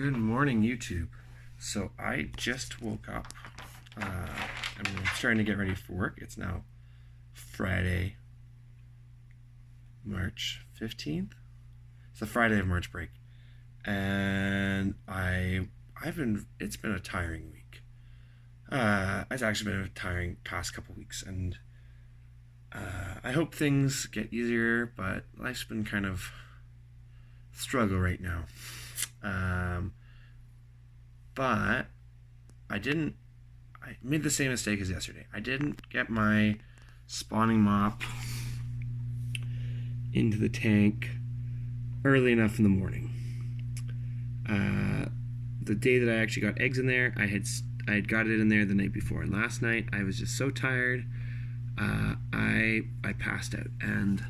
Good morning, YouTube. So I just woke up. I'm starting to get ready for work. It's now Friday, March 15th. It's the Friday of March break, and it's been a tiring week. It's actually been a tiring past couple weeks, and I hope things get easier. But life's been kind of struggle right now. But I made the same mistake as yesterday. I didn't get my spawning mop into the tank early enough in the morning. The day that I actually got eggs in there, I had got it in there the night before. And last night I was just so tired, I passed out. And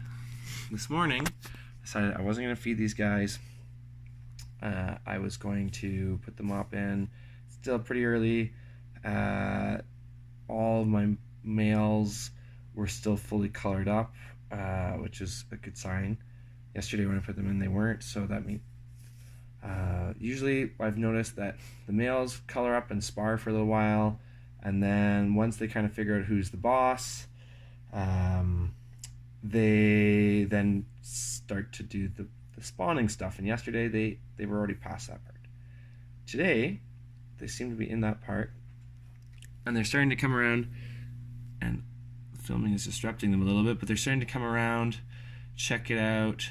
this morning I decided I wasn't going to feed these guys. I was going to put the mop in. Still pretty early. All of my males were still fully colored up, which is a good sign. Yesterday when I put them in, they weren't, so that means usually I've noticed that the males color up and spar for a little while, and then once they kind of figure out who's the boss, they then start to do the spawning stuff. And yesterday they were already past that part. Today they seem to be in that part, and they're starting to come around, and filming is disrupting them a little bit, but they're starting to come around, check it out.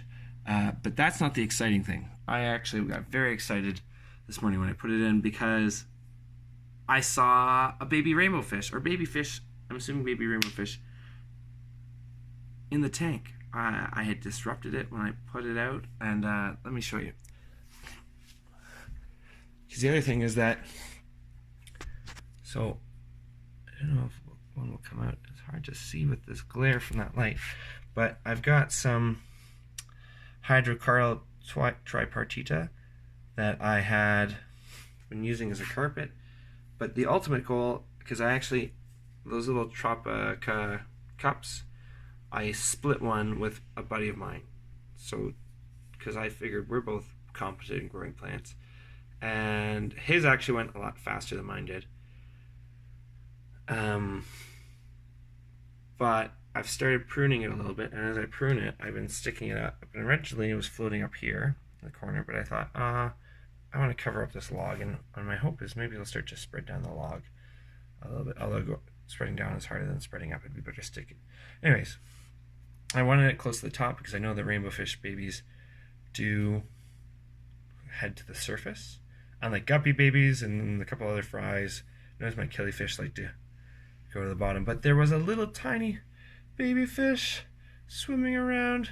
But that's not the exciting thing. I actually got very excited this morning when I put it in because I saw a baby rainbow fish, or baby fish, I'm assuming baby rainbow fish, in the tank. I had disrupted it when I put it out, and let me show you. Because the other thing is that, so I don't know if one will come out. It's hard to see with this glare from that light, but I've got some hydrocarl tripartita that I had been using as a carpet. But the ultimate goal, because those little Tropica cups, I split one with a buddy of mine. So, because I figured we're both competent in growing plants, and his actually went a lot faster than mine did. But I've started pruning it a little bit, and as I prune it, I've been sticking it up. And originally it was floating up here in the corner, but I thought, I want to cover up this log, and my hope is maybe it'll start to spread down the log a little bit. Although spreading down is harder than spreading up. It'd be better sticking. Anyways, I wanted it close to the top because I know the rainbow fish babies do head to the surface. Unlike guppy babies and a couple other fries, notice my killifish like to go to the bottom. But there was a little tiny baby fish swimming around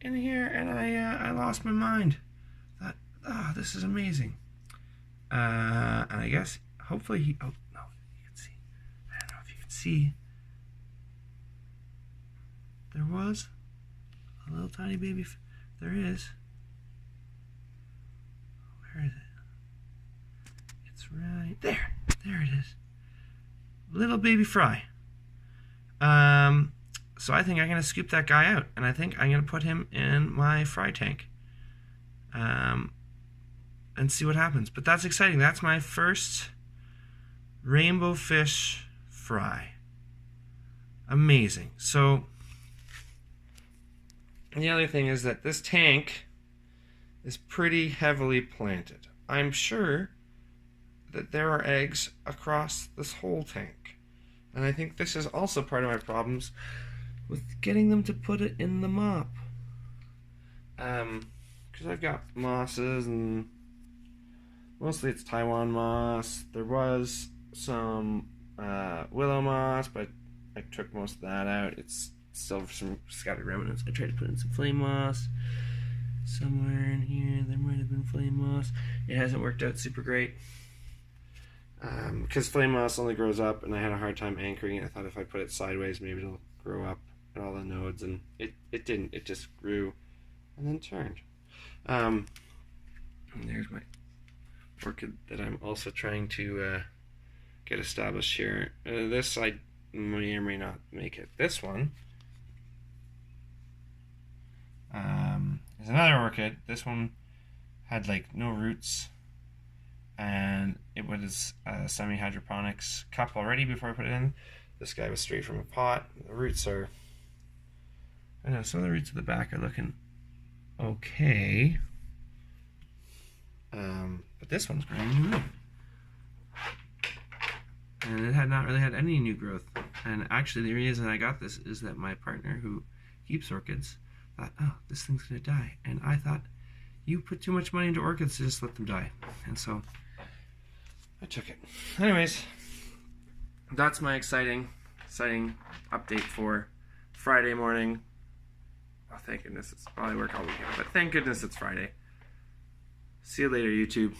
in here, and I lost my mind. Thought, this is amazing. And I guess hopefully you can see. I don't know if you can see. There was a little tiny baby. There is. Where is it? It's right there. There it is. Little baby fry. So I think I'm gonna scoop that guy out, and I think I'm gonna put him in my fry tank, and see what happens. But that's exciting. That's my first rainbow fish fry. Amazing. So the other thing is that this tank is pretty heavily planted. I'm sure that there are eggs across this whole tank. And I think this is also part of my problems with getting them to put it in the mop. Because I've got mosses, and mostly it's Taiwan moss. There was some willow moss, but I took most of that out. It's still some scattered remnants. I tried to put in some flame moss. Somewhere in here there might have been flame moss. It hasn't worked out super great. Because flame moss only grows up, and I had a hard time anchoring it. I thought if I put it sideways, maybe it'll grow up at all the nodes, and it didn't. It just grew and then turned. And there's my orchid that I'm also trying to get established here. This I may or may not make it. This one is another orchid. This one had like no roots, and it was a semi-hydroponics cup already before I put it in. This guy was straight from a pot. The roots are, I know some of the roots at the back are looking okay, but this one's brand new, and it had not really had any new growth. And actually the reason I got this is that my partner, who keeps orchids, thought, oh, this thing's gonna die, and I thought, you put too much money into orchids to just let them die, and so I took it. Anyways, that's my exciting update for Friday morning. Oh, thank goodness, it's probably work all weekend, but thank goodness it's Friday. See you later, YouTube.